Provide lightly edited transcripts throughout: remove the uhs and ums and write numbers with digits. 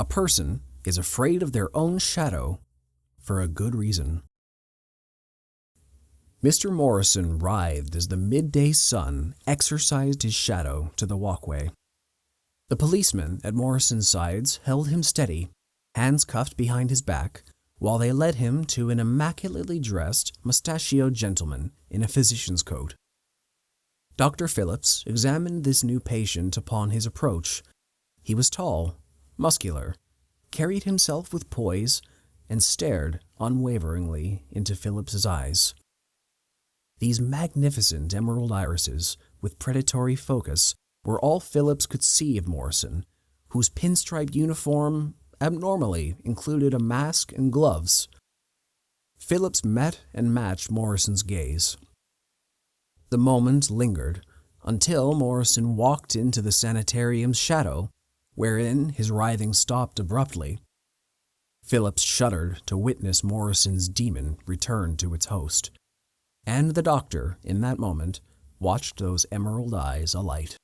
A person is afraid of their own shadow for a good reason. Mr. Morrison writhed as the midday sun exorcised his shadow to the walkway. The policemen at Morrison's sides held him steady, hands cuffed behind his back, while they led him to an immaculately dressed, mustachioed gentleman in a physician's coat. Dr. Phillips examined this new patient upon his approach. He was tall, muscular, carried himself with poise, and stared unwaveringly into Phillips's eyes. These magnificent emerald irises with predatory focus were all Phillips could see of Morrison, whose pinstriped uniform abnormally included a mask and gloves. Phillips met and matched Morrison's gaze. The moment lingered until Morrison walked into the sanitarium's shadow, wherein his writhing stopped abruptly. Phillips shuddered to witness Morrison's demon return to its host, and the doctor, in that moment, watched those emerald eyes alight.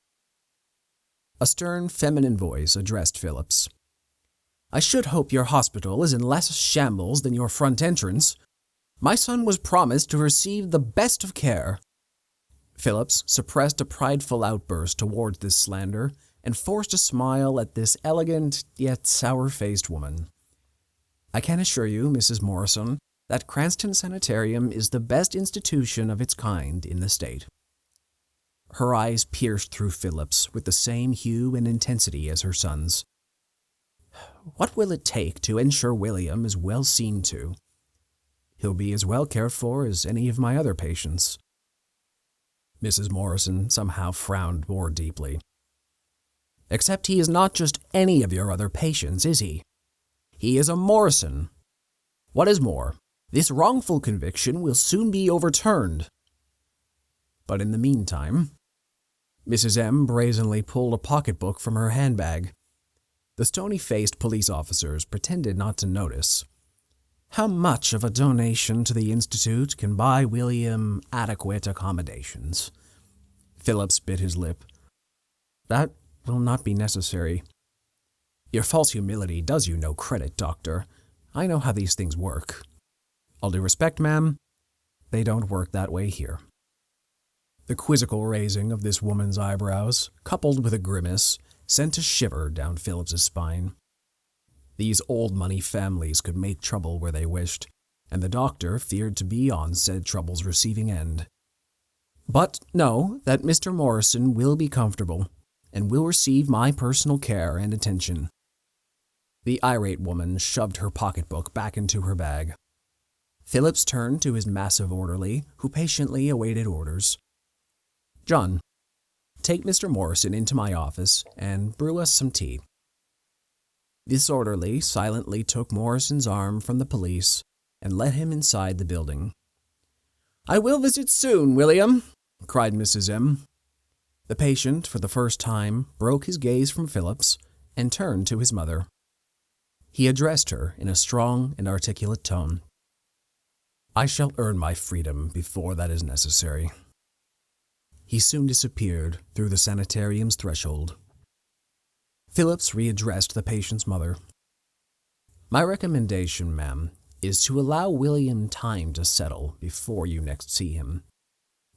A stern feminine voice addressed Phillips. "I should hope your hospital is in less shambles than your front entrance. My son was promised to receive the best of care." Phillips suppressed a prideful outburst towards this slander and forced a smile at this elegant yet sour-faced woman. "I can assure you, Mrs. Morrison, that Cranston Sanitarium is the best institution of its kind in the state." Her eyes pierced through Phillips with the same hue and intensity as her son's. "What will it take to ensure William is well seen to?" "He'll be as well cared for as any of my other patients." Mrs. Morrison somehow frowned more deeply. "Except he is not just any of your other patients, is he? He is a Morrison. What is more, this wrongful conviction will soon be overturned. But in the meantime..." Mrs. M. brazenly pulled a pocketbook from her handbag. The stony-faced police officers pretended not to notice. "How much of a donation to the Institute can buy William adequate accommodations?" Phillips bit his lip. "That will not be necessary." "Your false humility does you no credit, Doctor. I know how these things work. All due respect, ma'am, they don't work that way here." The quizzical raising of this woman's eyebrows, coupled with a grimace, sent a shiver down Phillips's spine. These old-money families could make trouble where they wished, and the doctor feared to be on said trouble's receiving end. "But know that Mr. Morrison will be comfortable, and will receive my personal care and attention." The irate woman shoved her pocketbook back into her bag. Phillips turned to his massive orderly, who patiently awaited orders. "John, take Mr. Morrison into my office and brew us some tea." This orderly silently took Morrison's arm from the police and led him inside the building. "I will visit soon, William," cried Mrs. M. The patient, for the first time, broke his gaze from Phillips and turned to his mother. He addressed her in a strong and articulate tone. "I shall earn my freedom before that is necessary." He soon disappeared through the sanitarium's threshold. Phillips readdressed the patient's mother. "My recommendation, ma'am, is to allow William time to settle before you next see him.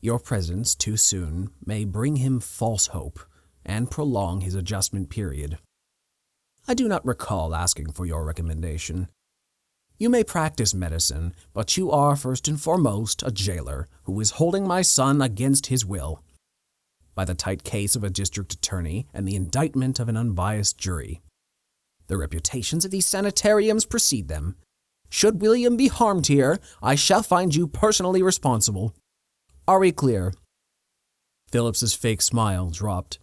Your presence too soon may bring him false hope and prolong his adjustment period. I do not recall asking for your recommendation. You may practice medicine, but you are first and foremost a jailer who is holding my son against his will, by the tight case of a district attorney and the indictment of an unbiased jury. The reputations of these sanitariums precede them. Should William be harmed here, I shall find you personally responsible. Are we clear?" Phillips's fake smile dropped.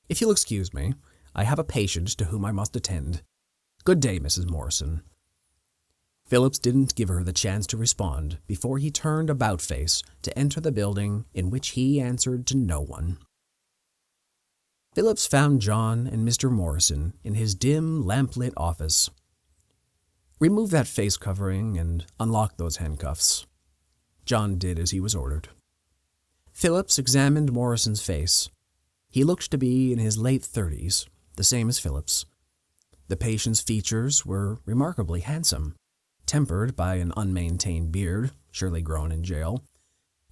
"If you'll excuse me, I have a patient to whom I must attend. Good day, Mrs. Morrison." Phillips didn't give her the chance to respond before he turned about-face to enter the building in which he answered to no one. Phillips found John and Mr. Morrison in his dim, lamp-lit office. "Remove that face covering and unlock those handcuffs." John did as he was ordered. Phillips examined Morrison's face. He looked to be in his late 30s, the same as Phillips. The patient's features were remarkably handsome, tempered by an unmaintained beard, surely grown in jail,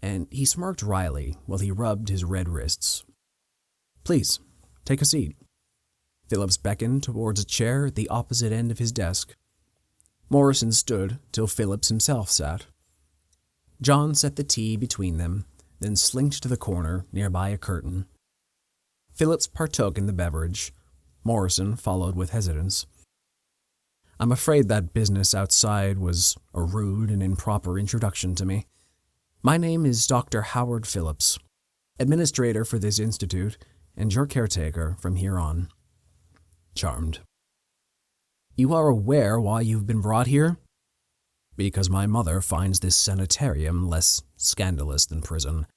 and he smirked wryly while he rubbed his red wrists. "Please, take a seat." Phillips beckoned towards a chair at the opposite end of his desk. Morrison stood till Phillips himself sat. John set the tea between them, then slinked to the corner nearby a curtain. Phillips partook in the beverage. Morrison followed with hesitance. "I'm afraid that business outside was a rude and improper introduction to me. My name is Dr. Howard Phillips, administrator for this institute, and your caretaker from here on." "Charmed." "You are aware why you've been brought here?" "Because my mother finds this sanitarium less scandalous than prison,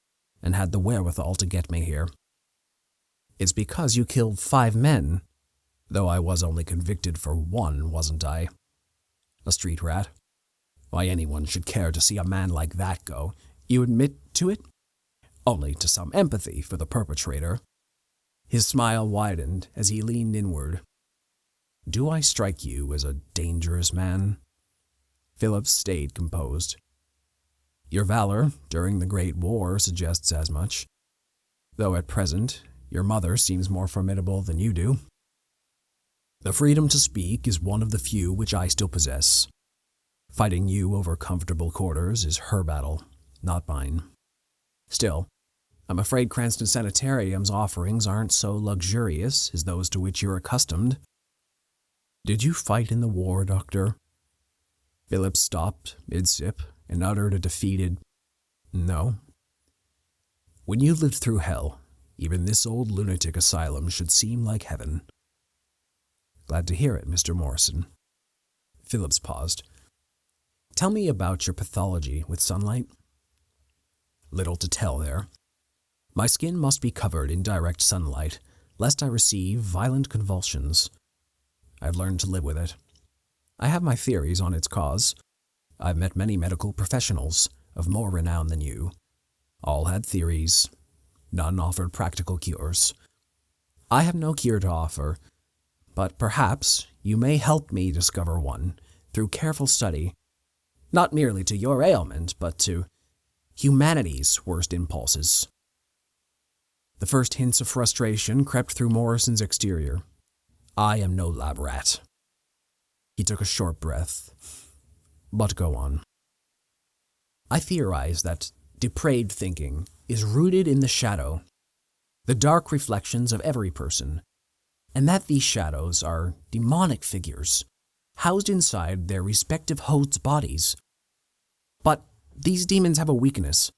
and had the wherewithal to get me here." "It's because you killed 5 men. Though I was only convicted for 1, wasn't I? A street rat. Why anyone should care to see a man like that go. You admit to it? Only to some empathy for the perpetrator." His smile widened as he leaned inward. "Do I strike you as a dangerous man?" Phillips stayed composed. "Your valor during the Great War suggests as much, though at present your mother seems more formidable than you do. The freedom to speak is one of the few which I still possess. Fighting you over comfortable quarters is her battle, not mine. Still, I'm afraid Cranston Sanitarium's offerings aren't so luxurious as those to which you're accustomed." "Did you fight in the war, Doctor?" Phillips stopped mid-sip and uttered a defeated, "No." "When you lived through hell, even this old lunatic asylum should seem like heaven." "Glad to hear it, Mr. Morrison." Phillips paused. "Tell me about your pathology with sunlight." "Little to tell there. My skin must be covered in direct sunlight, lest I receive violent convulsions. I've learned to live with it. I have my theories on its cause. I've met many medical professionals of more renown than you. All had theories. None offered practical cures. I have no cure to offer, but perhaps you may help me discover one through careful study, not merely to your ailment, but to humanity's worst impulses." The first hints of frustration crept through Morrison's exterior. "I am no lab rat." He took a short breath. "But go on." "I theorize that depraved thinking is rooted in the shadow, the dark reflections of every person, and that these shadows are demonic figures, housed inside their respective hosts' bodies. But these demons have a weakness,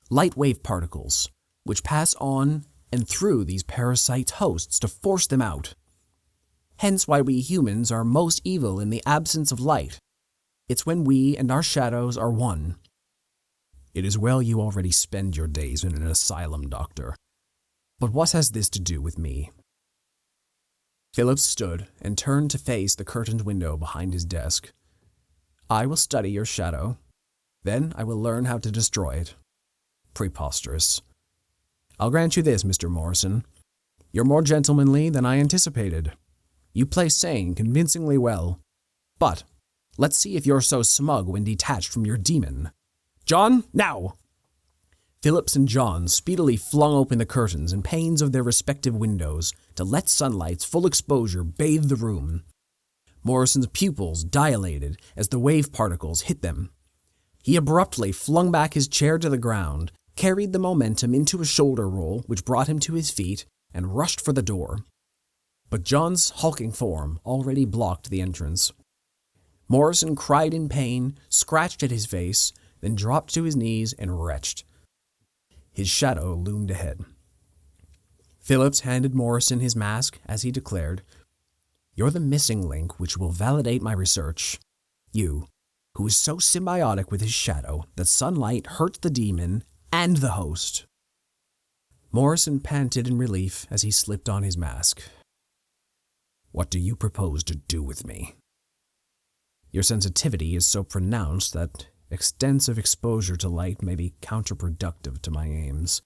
light wave particles, which pass on and through these parasite hosts to force them out. Hence why we humans are most evil in the absence of light. It's when we and our shadows are one." "It is well you already spend your days in an asylum, Doctor. But what has this to do with me?" Phillips stood and turned to face the curtained window behind his desk. "I will study your shadow. Then I will learn how to destroy it." Preposterous. "I'll grant you this, Mr. Morrison. You're more gentlemanly than I anticipated. You play sane convincingly well. But let's see if you're so smug when detached from your demon. John, now!" Phillips and John speedily flung open the curtains and panes of their respective windows to let sunlight's full exposure bathe the room. Morrison's pupils dilated as the wave particles hit them. He abruptly flung back his chair to the ground, carried the momentum into a shoulder roll which brought him to his feet, and rushed for the door. But John's hulking form already blocked the entrance. Morrison cried in pain, scratched at his face, then dropped to his knees and retched. His shadow loomed ahead. Phillips handed Morrison his mask as he declared, "You're the missing link which will validate my research. You, who is so symbiotic with his shadow that sunlight hurts the demon and the host." Morrison panted in relief as he slipped on his mask. "What do you propose to do with me?" "Your sensitivity is so pronounced that extensive exposure to light may be counterproductive to my aims.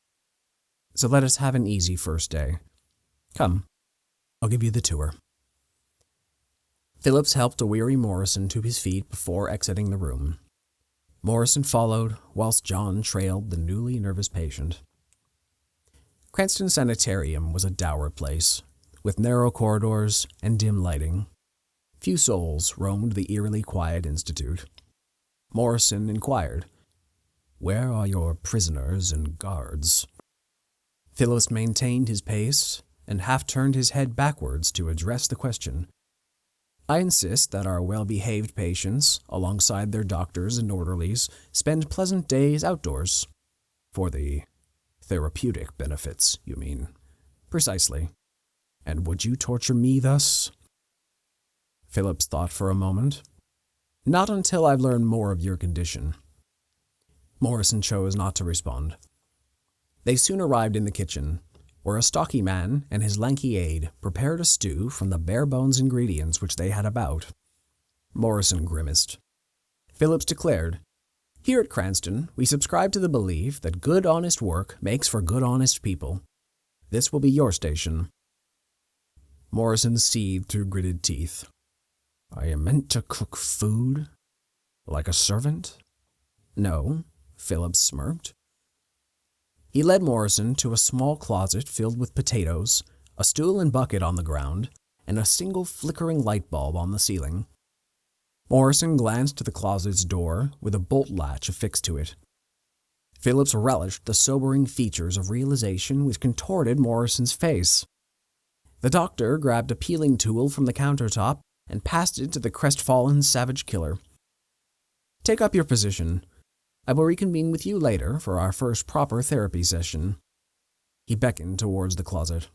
So let us have an easy first day. Come, I'll give you the tour." Phillips helped a weary Morrison to his feet before exiting the room. Morrison followed, whilst John trailed the newly nervous patient. Cranston Sanitarium was a dour place, with narrow corridors and dim lighting. Few souls roamed the eerily quiet institute. Morrison inquired, "Where are your prisoners and guards?" Phillips maintained his pace and half turned his head backwards to address the question. "I insist that our well-behaved patients, alongside their doctors and orderlies, spend pleasant days outdoors." "For the therapeutic benefits, you mean?" "Precisely. And would you torture me thus?" Phillips thought for a moment. "Not until I've learned more of your condition." Morrison chose not to respond. They soon arrived in the kitchen, where a stocky man and his lanky aide prepared a stew from the bare-bones ingredients which they had about. Morrison grimaced. Phillips declared, "Here at Cranston, we subscribe to the belief that good honest work makes for good honest people. This will be your station." Morrison seethed through gritted teeth. "Are you meant to cook food? Like a servant?" "No," Phillips smirked. He led Morrison to a small closet filled with potatoes, a stool and bucket on the ground, and a single flickering light bulb on the ceiling. Morrison glanced to the closet's door with a bolt latch affixed to it. Phillips relished the sobering features of realization which contorted Morrison's face. The doctor grabbed a peeling tool from the countertop and passed it to the crestfallen savage killer. "Take up your position. I will reconvene with you later for our first proper therapy session." He beckoned towards the closet.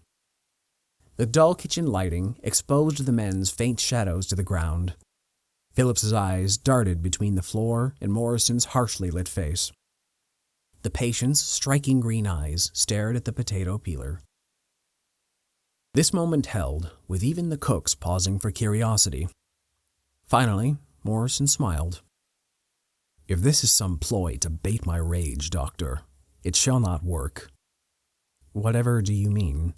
The dull kitchen lighting exposed the men's faint shadows to the ground. Phillips's eyes darted between the floor and Morrison's harshly lit face. The patient's striking green eyes stared at the potato peeler. This moment held, with even the cooks pausing for curiosity. Finally, Morrison smiled. "If this is some ploy to bait my rage, Doctor, it shall not work." "Whatever do you mean?"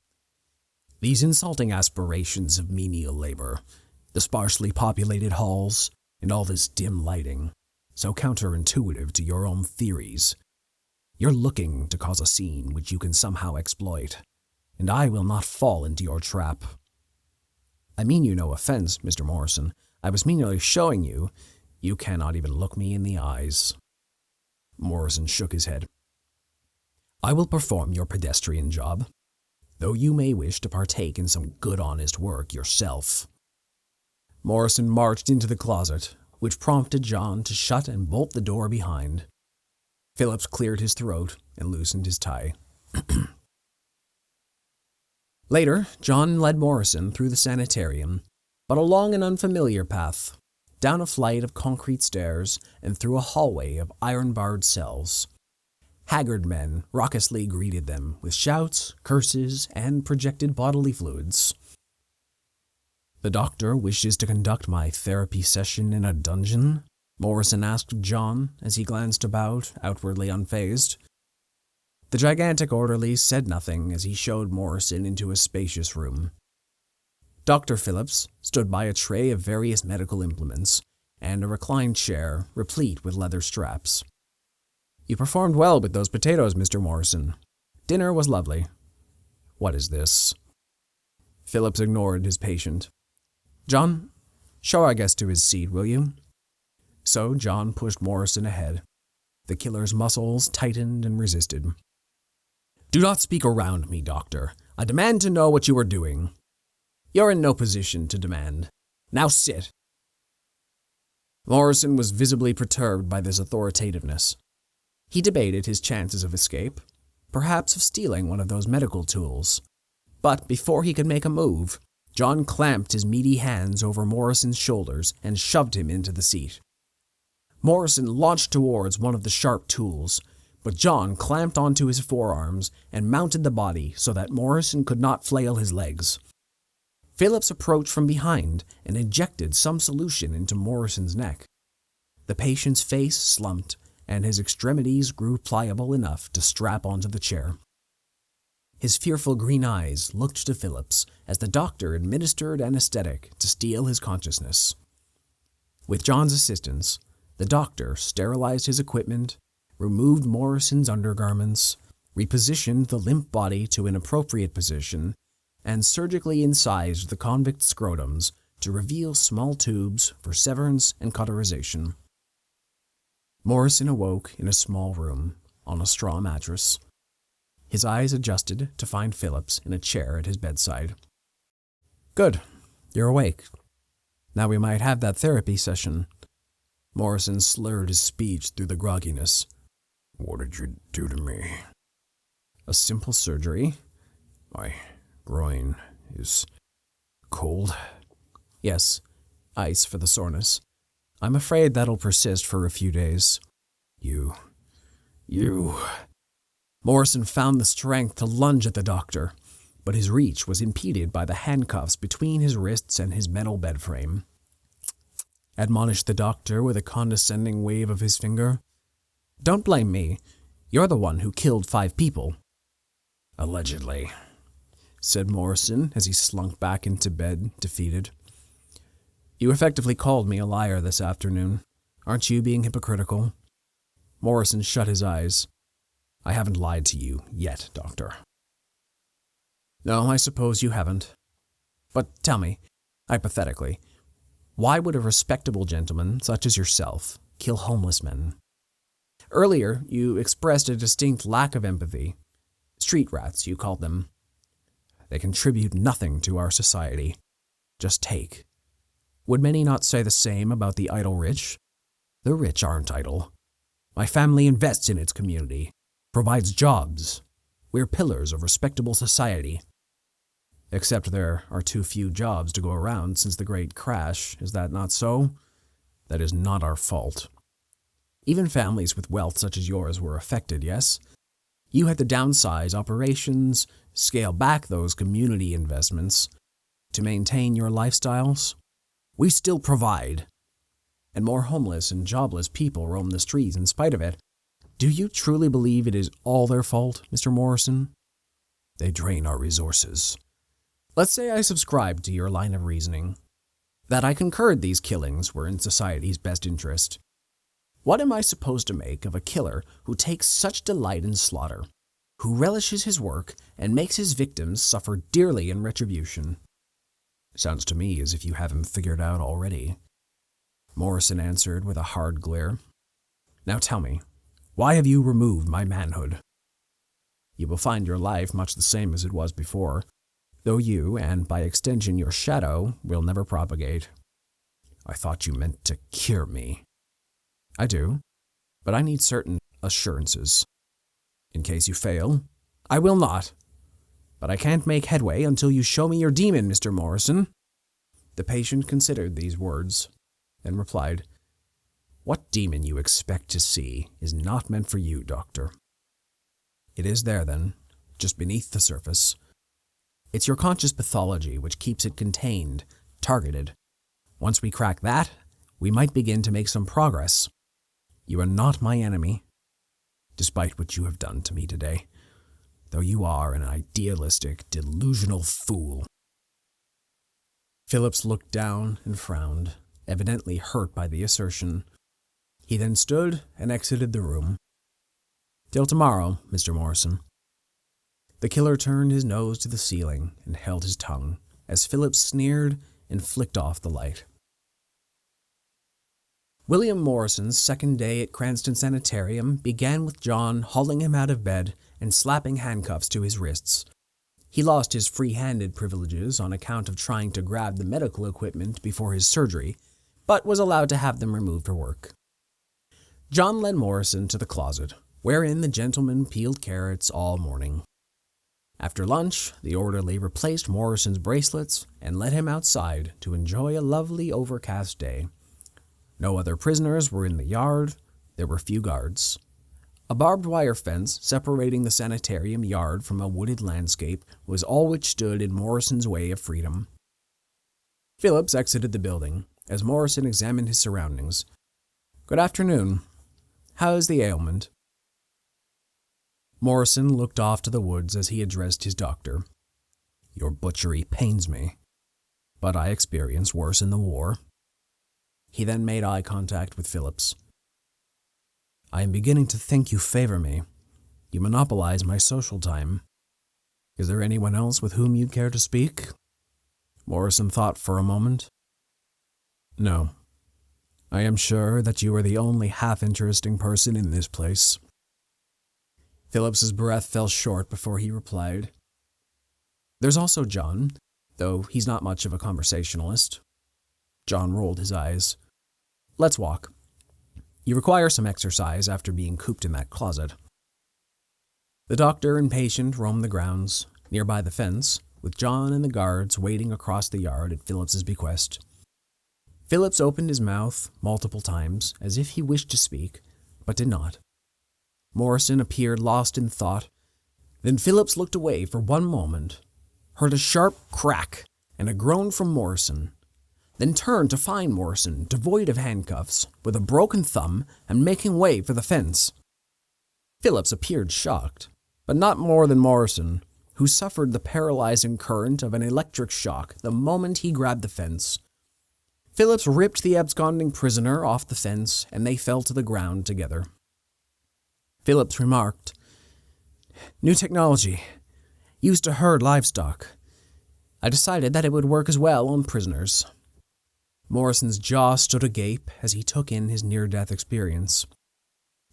"These insulting aspirations of menial labor, the sparsely populated halls, and all this dim lighting, so counterintuitive to your own theories. You're looking to cause a scene which you can somehow exploit, and I will not fall into your trap." "I mean you no offense, Mr. Morrison. I was merely showing you you cannot even look me in the eyes." Morrison shook his head. "I will perform your pedestrian job, though you may wish to partake in some good honest work yourself." Morrison marched into the closet, which prompted John to shut and bolt the door behind. Phillips cleared his throat and loosened his tie. Later, John led Morrison through the sanitarium, but along an unfamiliar path, down a flight of concrete stairs and through a hallway of iron-barred cells. Haggard men raucously greeted them with shouts, curses, and projected bodily fluids. "The doctor wishes to conduct my therapy session in a dungeon?" Morrison asked of John as he glanced about, outwardly unfazed. The gigantic orderly said nothing as he showed Morrison into a spacious room. Dr. Phillips stood by a tray of various medical implements and a reclined chair replete with leather straps. "You performed well with those potatoes, Mr. Morrison. Dinner was lovely." "What is this?" Phillips ignored his patient. "John, show our guest to his seat, will you?" So John pushed Morrison ahead. The killer's muscles tightened and resisted. "Do not speak around me, Doctor. I demand to know what you are doing." "You're in no position to demand. Now sit." Morrison was visibly perturbed by this authoritativeness. He debated his chances of escape, perhaps of stealing one of those medical tools. But before he could make a move, John clamped his meaty hands over Morrison's shoulders and shoved him into the seat. Morrison launched towards one of the sharp tools, but John clamped onto his forearms and mounted the body so that Morrison could not flail his legs. Phillips approached from behind and injected some solution into Morrison's neck. The patient's face slumped, and his extremities grew pliable enough to strap onto the chair. His fearful green eyes looked to Phillips as the doctor administered anesthetic to steal his consciousness. With John's assistance, the doctor sterilized his equipment, removed Morrison's undergarments, repositioned the limp body to an appropriate position, and surgically incised the convict's scrotums to reveal small tubes for severance and cauterization. Morrison awoke in a small room on a straw mattress. His eyes adjusted to find Phillips in a chair at his bedside. "Good, you're awake. Now we might have that therapy session." Morrison slurred his speech through the grogginess. "What did you do to me?" "A simple surgery." "My groin is cold." "Yes, ice for the soreness. I'm afraid that'll persist for a few days." You... Morrison found the strength to lunge at the doctor, but his reach was impeded by the handcuffs between his wrists and his metal bed frame. Admonished the doctor with a condescending wave of his finger. "Don't blame me. You're the one who killed 5 people." "Allegedly," said Morrison as he slunk back into bed, defeated. "You effectively called me a liar this afternoon. Aren't you being hypocritical?" Morrison shut his eyes. "I haven't lied to you yet, Doctor." "No, I suppose you haven't. But tell me, hypothetically, why would a respectable gentleman such as yourself kill homeless men? Earlier, you expressed a distinct lack of empathy. Street rats, you called them. They contribute nothing to our society. Just take. Would many not say the same about the idle rich? The rich aren't idle. My family invests in its community, provides jobs. We're pillars of respectable society. Except there are too few jobs to go around since the great crash, is that not so? That is not our fault. Even families with wealth such as yours were affected, yes? You had to downsize operations, scale back those community investments to maintain your lifestyles. We still provide. And more homeless and jobless people roam the streets in spite of it. Do you truly believe it is all their fault, Mr. Morrison? They drain our resources. Let's say I subscribed to your line of reasoning, that I concurred these killings were in society's best interest. What am I supposed to make of a killer who takes such delight in slaughter, who relishes his work and makes his victims suffer dearly in retribution? Sounds to me as if you have him figured out already. Morrison answered with a hard glare. Now tell me, why have you removed my manhood? You will find your life much the same as it was before, though you, and by extension your shadow, will never propagate. I thought you meant to cure me. I do, but I need certain assurances. In case you fail, I will not. But I can't make headway until you show me your demon, Mr. Morrison. The patient considered these words, then replied, What demon you expect to see is not meant for you, Doctor. It is there, then, just beneath the surface. It's your conscious pathology which keeps it contained, targeted. Once we crack that, we might begin to make some progress. You are not my enemy, despite what you have done to me today, though you are an idealistic, delusional fool. Phillips looked down and frowned, evidently hurt by the assertion. He then stood and exited the room. Till tomorrow, Mr. Morrison. The killer turned his nose to the ceiling and held his tongue as Phillips sneered and flicked off the light. William Morrison's second day at Cranston Sanitarium began with John hauling him out of bed and slapping handcuffs to his wrists. He lost his free-handed privileges on account of trying to grab the medical equipment before his surgery, but was allowed to have them removed for work. John led Morrison to the closet, wherein the gentleman peeled carrots all morning. After lunch, the orderly replaced Morrison's bracelets and led him outside to enjoy a lovely overcast day. No other prisoners were in the yard. There were few guards. A barbed wire fence separating the sanitarium yard from a wooded landscape was all which stood in Morrison's way of freedom. Phillips exited the building as Morrison examined his surroundings. Good afternoon. How is the ailment? Morrison looked off to the woods as he addressed his doctor. Your butchery pains me, but I experienced worse in the war." He then made eye contact with Phillips. "I am beginning to think you favor me. You monopolize my social time. Is there anyone else with whom you'd care to speak?" Morrison thought for a moment. "No. I am sure that you are the only half-interesting person in this place." Phillips's breath fell short before he replied. "There's also John, though he's not much of a conversationalist." John rolled his eyes. "Let's walk. You require some exercise after being cooped in that closet." The doctor and patient roamed the grounds, nearby the fence, with John and the guards waiting across the yard at Phillips's bequest. Phillips opened his mouth multiple times, as if he wished to speak, but did not. Morrison appeared lost in thought. Then Phillips looked away for one moment, heard a sharp crack and a groan from Morrison, then turned to find Morrison devoid of handcuffs, with a broken thumb and making way for the fence. Phillips appeared shocked, but not more than Morrison, who suffered the paralyzing current of an electric shock the moment he grabbed the fence. Phillips ripped the absconding prisoner off the fence, and they fell to the ground together. Phillips remarked, "New technology, used to herd livestock. I decided that it would work as well on prisoners." Morrison's jaw stood agape as he took in his near-death experience.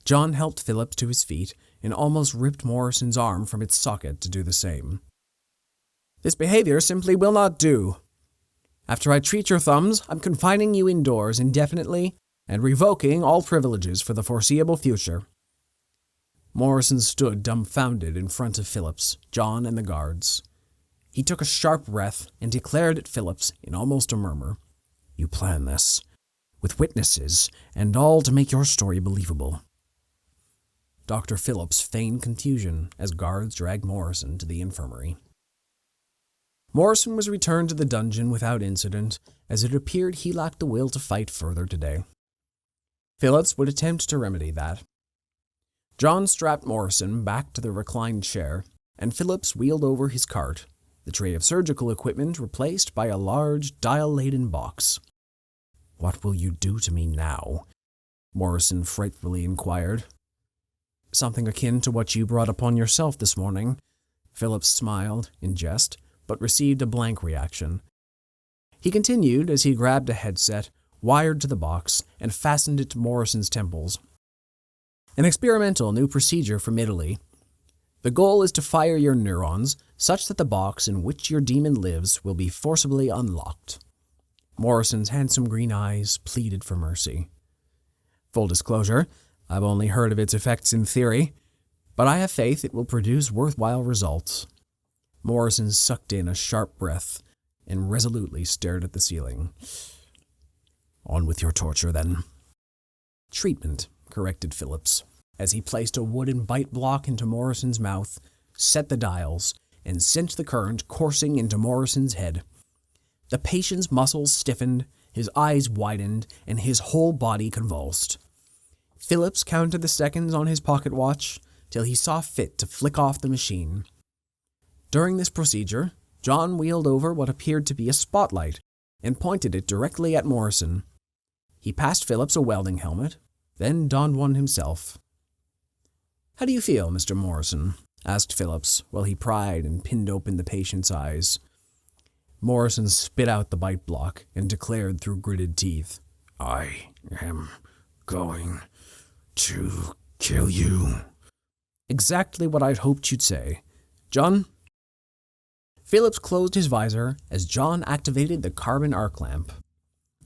John helped Phillips to his feet and almost ripped Morrison's arm from its socket to do the same. "This behavior simply will not do. After I treat your thumbs, I'm confining you indoors indefinitely and revoking all privileges for the foreseeable future." Morrison stood dumbfounded in front of Phillips, John, and the guards. He took a sharp breath and declared at Phillips in almost a murmur, "You planned this, with witnesses and all to make your story believable." Dr. Phillips feigned confusion as guards dragged Morrison to the infirmary. Morrison was returned to the dungeon without incident, as it appeared he lacked the will to fight further today. Phillips would attempt to remedy that. John strapped Morrison back to the reclined chair, and Phillips wheeled over his cart, the tray of surgical equipment replaced by a large, dial-laden box. "What will you do to me now?" Morrison frightfully inquired. "Something akin to what you brought upon yourself this morning." Phillips smiled in jest, but received a blank reaction. He continued as he grabbed a headset, wired to the box, and fastened it to Morrison's temples. "An experimental new procedure from Italy. The goal is to fire your neurons such that the box in which your demon lives will be forcibly unlocked." Morrison's handsome green eyes pleaded for mercy. "Full disclosure, I've only heard of its effects in theory, but I have faith it will produce worthwhile results." Morrison sucked in a sharp breath and resolutely stared at the ceiling. "On with your torture, then." "Treatment," corrected Phillips, as he placed a wooden bite block into Morrison's mouth, set the dials, and sent the current coursing into Morrison's head. The patient's muscles stiffened, his eyes widened, and his whole body convulsed. Phillips counted the seconds on his pocket watch till he saw fit to flick off the machine. During this procedure, John wheeled over what appeared to be a spotlight and pointed it directly at Morrison. He passed Phillips a welding helmet, then donned one himself. "How do you feel, Mr. Morrison?" asked Phillips, while he pried and pinned open the patient's eyes. Morrison spit out the bite block and declared through gritted teeth, "I am going to kill you." "Exactly what I'd hoped you'd say. John?" Phillips closed his visor as John activated the carbon arc lamp.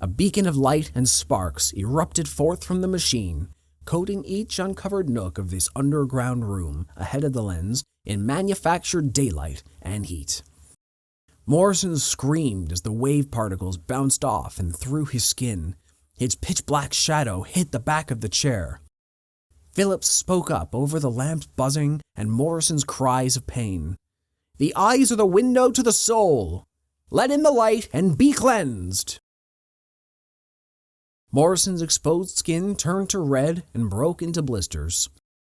A beacon of light and sparks erupted forth from the machine, coating each uncovered nook of this underground room ahead of the lens in manufactured daylight and heat. Morrison screamed as the wave particles bounced off and through his skin. His pitch-black shadow hit the back of the chair. Phillips spoke up over the lamp's buzzing and Morrison's cries of pain. "The eyes are the window to the soul. Let in the light and be cleansed." Morrison's exposed skin turned to red and broke into blisters,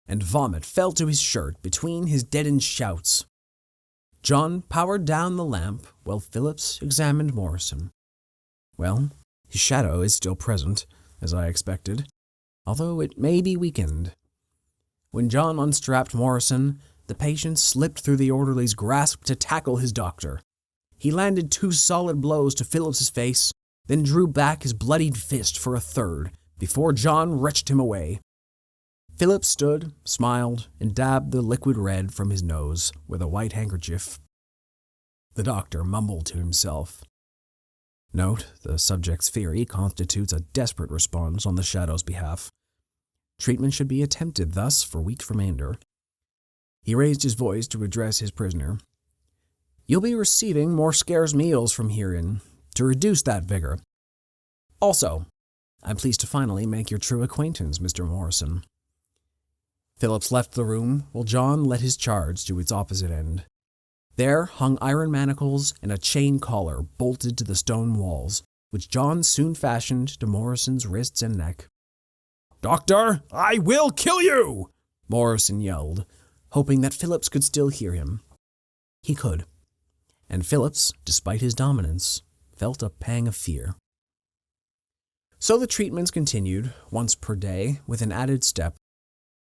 and vomit fell to his shirt between his deadened shouts. John powered down the lamp while Phillips examined Morrison. Well, his shadow is still present, as I expected, although it may be weakened. When John unstrapped Morrison, the patient slipped through the orderly's grasp to tackle his doctor. He landed 2 solid blows to Phillips's face, then drew back his bloodied fist for a third before John wrenched him away. Phillips stood, smiled, and dabbed the liquid red from his nose with a white handkerchief. The doctor mumbled to himself. Note, the subject's theory constitutes a desperate response on the Shadow's behalf. Treatment should be attempted thus for weeks remainder. He raised his voice to address his prisoner. You'll be receiving more scarce meals from herein to reduce that vigor. Also, I'm pleased to finally make your true acquaintance, Mr. Morrison. Phillips left the room while John led his charge to its opposite end. There hung iron manacles and a chain collar bolted to the stone walls, which John soon fashioned to Morrison's wrists and neck. Doctor, I will kill you! Morrison yelled, hoping that Phillips could still hear him. He could, and Phillips, despite his dominance, felt a pang of fear. So the treatments continued, once per day, with an added step.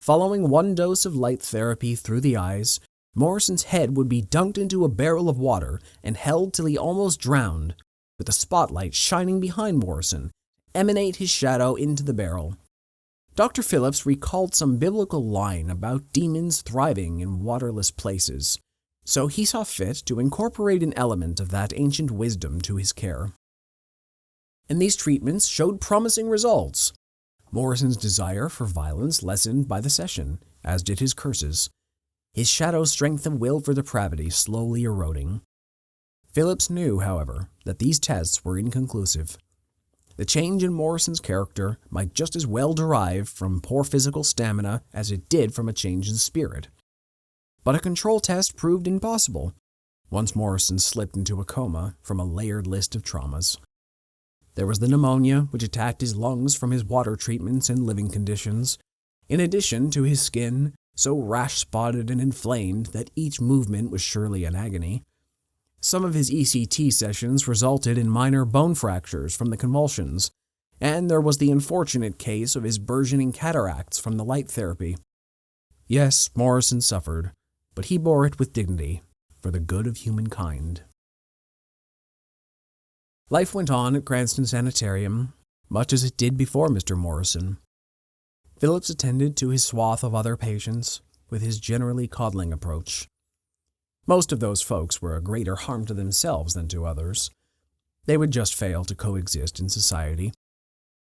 Following 1 dose of light therapy through the eyes, Morrison's head would be dunked into a barrel of water and held till he almost drowned, with the spotlight shining behind Morrison, emanate his shadow into the barrel. Dr. Phillips recalled some biblical line about demons thriving in waterless places, so he saw fit to incorporate an element of that ancient wisdom to his care. And these treatments showed promising results. Morrison's desire for violence lessened by the session, as did his curses, his shadow's strength of will for depravity slowly eroding. Phillips knew, however, that these tests were inconclusive. The change in Morrison's character might just as well derive from poor physical stamina as it did from a change in spirit. But a control test proved impossible, once Morrison slipped into a coma from a layered list of traumas. There was the pneumonia, which attacked his lungs from his water treatments and living conditions, in addition to his skin, so rash-spotted and inflamed that each movement was surely an agony. Some of his ECT sessions resulted in minor bone fractures from the convulsions, and there was the unfortunate case of his burgeoning cataracts from the light therapy. Yes, Morrison suffered, but he bore it with dignity, for the good of humankind. Life went on at Cranston Sanitarium, much as it did before Mr. Morrison. Phillips attended to his swath of other patients with his generally coddling approach. Most of those folks were a greater harm to themselves than to others. They would just fail to coexist in society.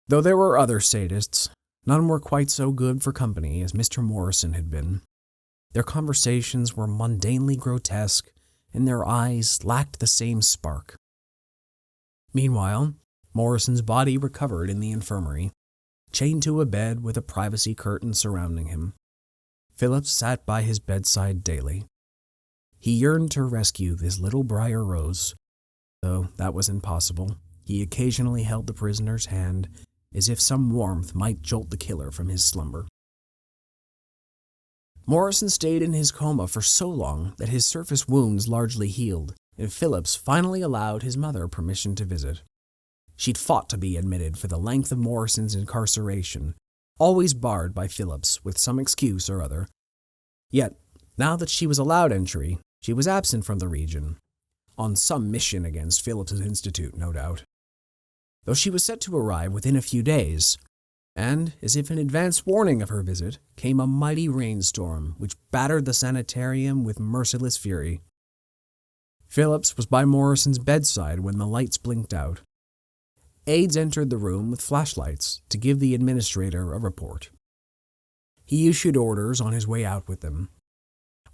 Though there were other sadists, none were quite so good for company as Mr. Morrison had been. Their conversations were mundanely grotesque, and their eyes lacked the same spark. Meanwhile, Morrison's body recovered in the infirmary, chained to a bed with a privacy curtain surrounding him. Phillips sat by his bedside daily. He yearned to rescue this little briar rose. Though that was impossible, he occasionally held the prisoner's hand, as if some warmth might jolt the killer from his slumber. Morrison stayed in his coma for so long that his surface wounds largely healed, and Phillips finally allowed his mother permission to visit. She'd fought to be admitted for the length of Morrison's incarceration, always barred by Phillips with some excuse or other. Yet, now that she was allowed entry, she was absent from the region, on some mission against Phillips's institute, no doubt. Though she was set to arrive within a few days, and, as if in advance warning of her visit, came a mighty rainstorm which battered the sanitarium with merciless fury. Phillips was by Morrison's bedside when the lights blinked out. Aides entered the room with flashlights to give the administrator a report. He issued orders on his way out with them.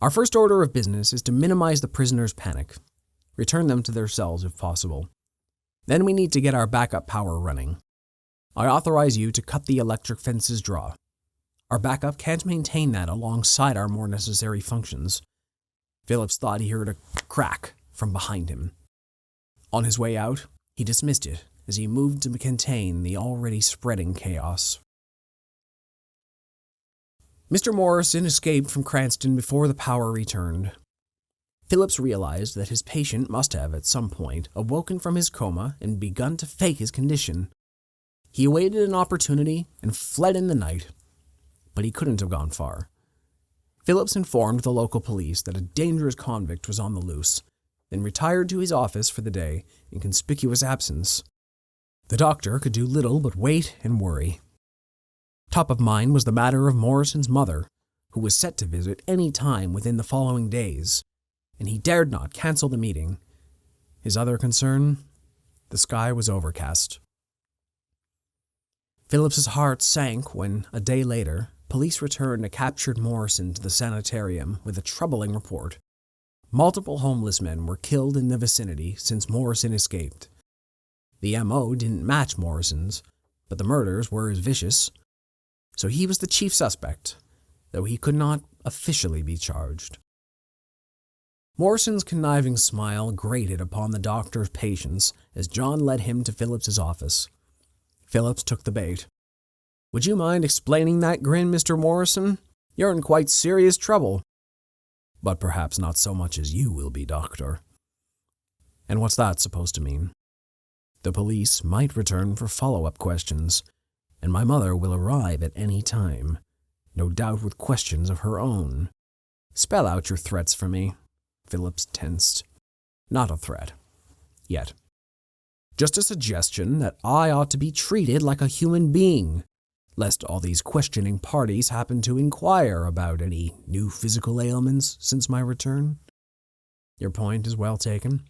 Our first order of business is to minimize the prisoners' panic. Return them to their cells if possible. Then we need to get our backup power running. I authorize you to cut the electric fence's draw. Our backup can't maintain that alongside our more necessary functions. Phillips thought he heard a crack from behind him. On his way out, he dismissed it as he moved to contain the already spreading chaos. Mr. Morrison escaped from Cranston before the power returned. Phillips realized that his patient must have, at some point, awoken from his coma and begun to fake his condition. He awaited an opportunity and fled in the night, but he couldn't have gone far. Phillips informed the local police that a dangerous convict was on the loose, then retired to his office for the day in conspicuous absence. The doctor could do little but wait and worry. Top of mind was the matter of Morrison's mother, who was set to visit any time within the following days, and he dared not cancel the meeting. His other concern? The sky was overcast. Phillips's heart sank when, a day later, police returned a captured Morrison to the sanitarium with a troubling report. Multiple homeless men were killed in the vicinity since Morrison escaped. The M.O. didn't match Morrison's, but the murders were as vicious, so he was the chief suspect, though he could not officially be charged. Morrison's conniving smile grated upon the doctor's patience as John led him to Phillips's office. Phillips took the bait. "Would you mind explaining that grin, Mr. Morrison? You're in quite serious trouble." "But perhaps not so much as you will be, Doctor." "And what's that supposed to mean?" "The police might return for follow-up questions, and my mother will arrive at any time, no doubt with questions of her own." "Spell out your threats for me." Phillips tensed. "Not a threat. Yet. Just a suggestion that I ought to be treated like a human being, lest all these questioning parties happen to inquire about any new physical ailments since my return." "Your point is well taken."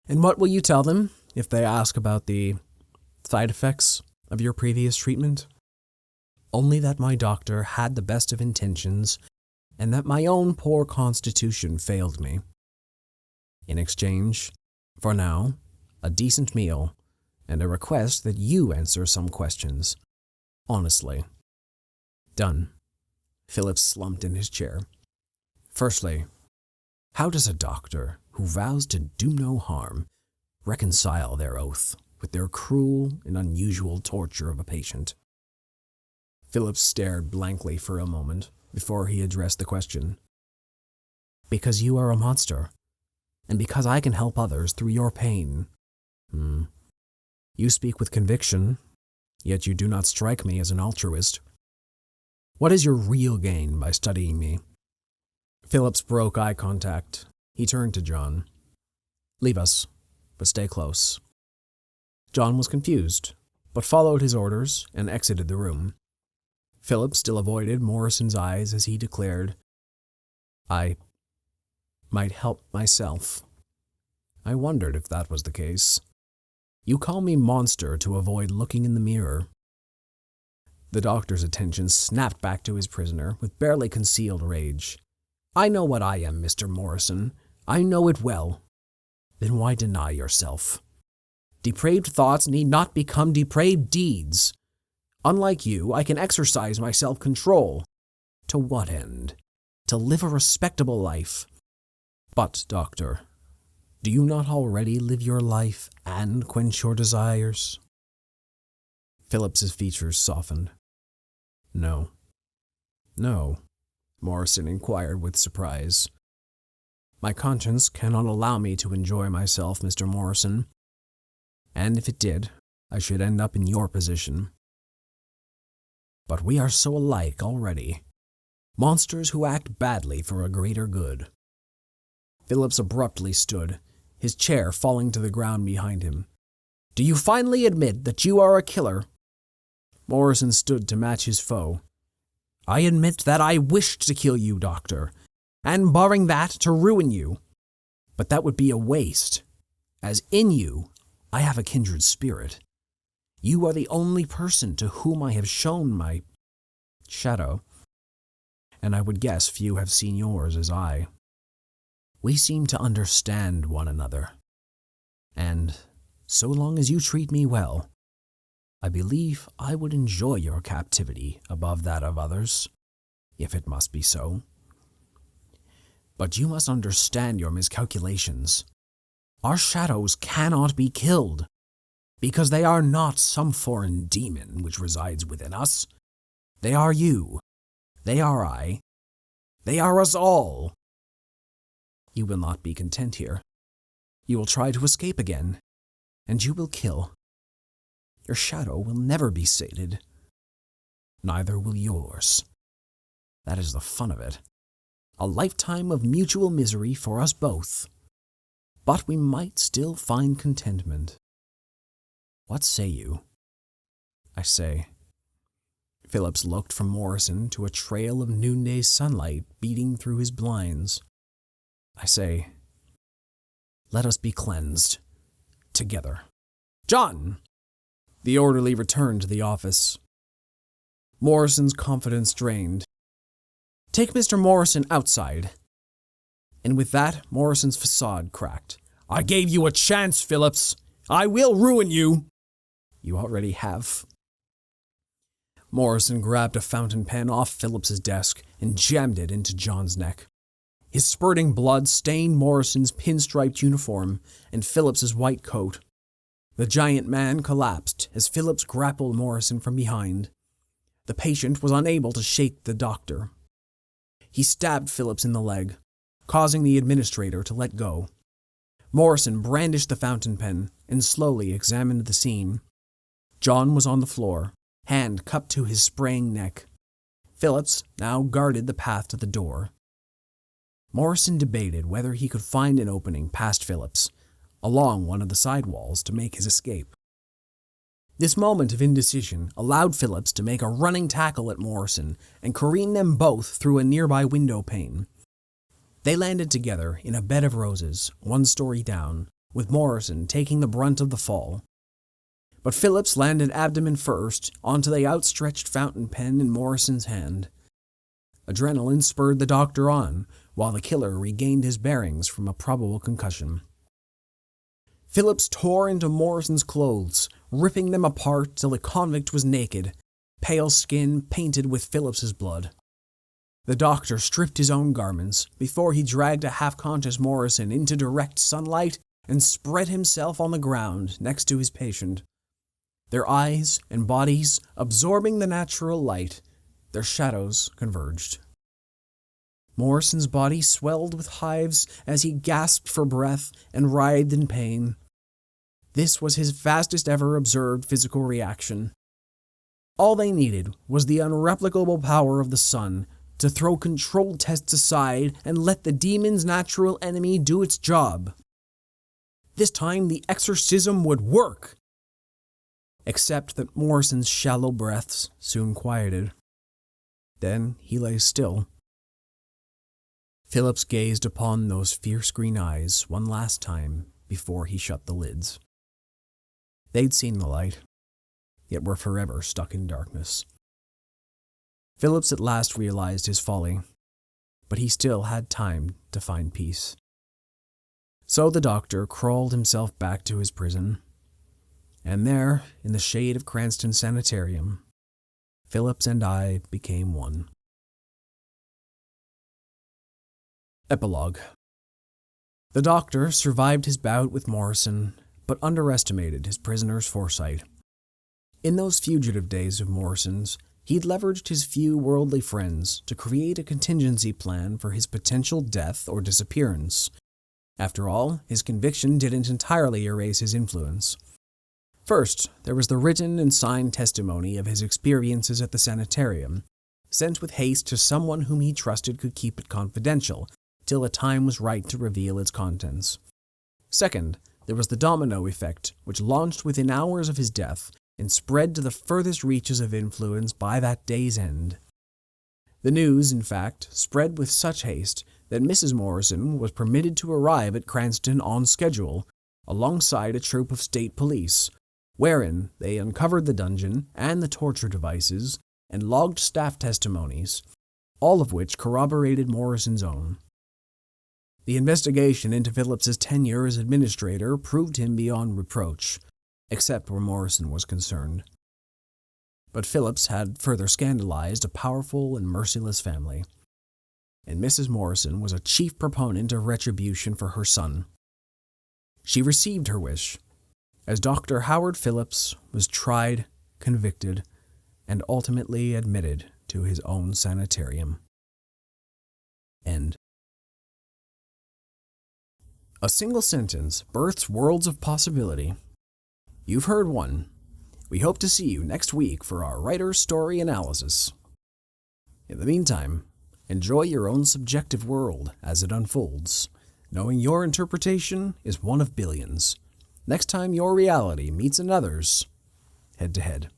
"And what will you tell them if they ask about the side effects of your previous treatment?" "Only that my doctor had the best of intentions and that my own poor constitution failed me. In exchange, for now, a decent meal and a request that you answer some questions. Honestly." "Done." Phillips slumped in his chair. "Firstly, how does a doctor who vows to do no harm reconcile their oath with their cruel and unusual torture of a patient?" Phillips stared blankly for a moment before he addressed the question. "Because you are a monster, and because I can help others through your pain." You speak with conviction, yet you do not strike me as an altruist. What is your real gain by studying me?" Phillips broke eye contact. He turned to John. "Leave us, but stay close." John was confused, but followed his orders and exited the room. Phillips still avoided Morrison's eyes as he declared, "I might help myself." "I wondered if that was the case. You call me monster to avoid looking in the mirror." The doctor's attention snapped back to his prisoner with barely concealed rage. "I know what I am, Mr. Morrison. I know it well." "Then why deny yourself? Depraved thoughts need not become depraved deeds. Unlike you, I can exercise my self-control." "To what end?" "To live a respectable life." "But, doctor, do you not already live your life and quench your desires?" Phillips's features softened. No, Morrison inquired with surprise. "My conscience cannot allow me to enjoy myself, Mr. Morrison. And if it did, I should end up in your position. But we are so alike already. Monsters who act badly for a greater good." Phillips abruptly stood, his chair falling to the ground behind him. "Do you finally admit that you are a killer?" Morrison stood to match his foe. "I admit that I wished to kill you, Doctor, and barring that, to ruin you. But that would be a waste, as in you, I have a kindred spirit. You are the only person to whom I have shown my shadow, and I would guess few have seen yours as I. We seem to understand one another, and so long as you treat me well, I believe I would enjoy your captivity above that of others, if it must be so. But you must understand your miscalculations. Our shadows cannot be killed, because they are not some foreign demon which resides within us. They are you. They are I. They are us all." You will not be content here. You will try to escape again, and you will kill. Your shadow will never be sated. Neither will yours. That is the fun of it. A lifetime of mutual misery for us both. But we might still find contentment. What say you? I say. Phillips looked from Morrison to a trail of noonday sunlight beating through his blinds. I say, let us be cleansed. Together. John! The orderly returned to the office. Morrison's confidence drained. Take Mr. Morrison outside. And with that, Morrison's facade cracked. I gave you a chance, Phillips. I will ruin you. You already have. Morrison grabbed a fountain pen off Phillips's desk and jammed it into John's neck. His spurting blood stained Morrison's pinstriped uniform and Phillips's white coat. The giant man collapsed as Phillips grappled Morrison from behind. The patient was unable to shake the doctor. He stabbed Phillips in the leg, causing the administrator to let go. Morrison brandished the fountain pen and slowly examined the scene. John was on the floor, hand cupped to his spraying neck. Phillips now guarded the path to the door. Morrison debated whether he could find an opening past Phillips, along one of the side walls, to make his escape. This moment of indecision allowed Phillips to make a running tackle at Morrison and careen them both through a nearby window pane. They landed together in a bed of roses, 1 story down, with Morrison taking the brunt of the fall. But Phillips landed abdomen first onto the outstretched fountain pen in Morrison's hand. Adrenaline spurred the doctor on, while the killer regained his bearings from a probable concussion. Phillips tore into Morrison's clothes, ripping them apart till the convict was naked, pale skin painted with Phillips's blood. The doctor stripped his own garments before he dragged a half-conscious Morrison into direct sunlight and spread himself on the ground next to his patient. Their eyes and bodies absorbing the natural light, their shadows converged. Morrison's body swelled with hives as he gasped for breath and writhed in pain. This was his fastest ever observed physical reaction. All they needed was the unreplicable power of the sun to throw control tests aside and let the demon's natural enemy do its job. This time the exorcism would work. Except that Morrison's shallow breaths soon quieted. Then he lay still. Phillips gazed upon those fierce green eyes one last time before he shut the lids. They'd seen the light, yet were forever stuck in darkness. Phillips at last realized his folly, but he still had time to find peace. So the doctor crawled himself back to his prison, and there, in the shade of Cranston Sanitarium, Phillips and I became one. Epilogue. The doctor survived his bout with Morrison, but underestimated his prisoner's foresight. In those fugitive days of Morrison's, he'd leveraged his few worldly friends to create a contingency plan for his potential death or disappearance. After all, his conviction didn't entirely erase his influence. First, there was the written and signed testimony of his experiences at the sanitarium, sent with haste to someone whom he trusted could keep it confidential, till the time was right to reveal its contents. Second, there was the domino effect, which launched within hours of his death and spread to the furthest reaches of influence by that day's end. The news, in fact, spread with such haste that Mrs. Morrison was permitted to arrive at Cranston on schedule, alongside a troop of state police, wherein they uncovered the dungeon and the torture devices and logged staff testimonies, all of which corroborated Morrison's own. The investigation into Phillips's tenure as administrator proved him beyond reproach, except where Morrison was concerned. But Phillips had further scandalized a powerful and merciless family, and Mrs. Morrison was a chief proponent of retribution for her son. She received her wish, as Dr. Howard Phillips was tried, convicted, and ultimately admitted to his own sanitarium. End. A single sentence births worlds of possibility. You've heard one. We hope to see you next week for our writer's story analysis. In the meantime, enjoy your own subjective world as it unfolds, knowing your interpretation is one of billions. Next time your reality meets another's, head to head.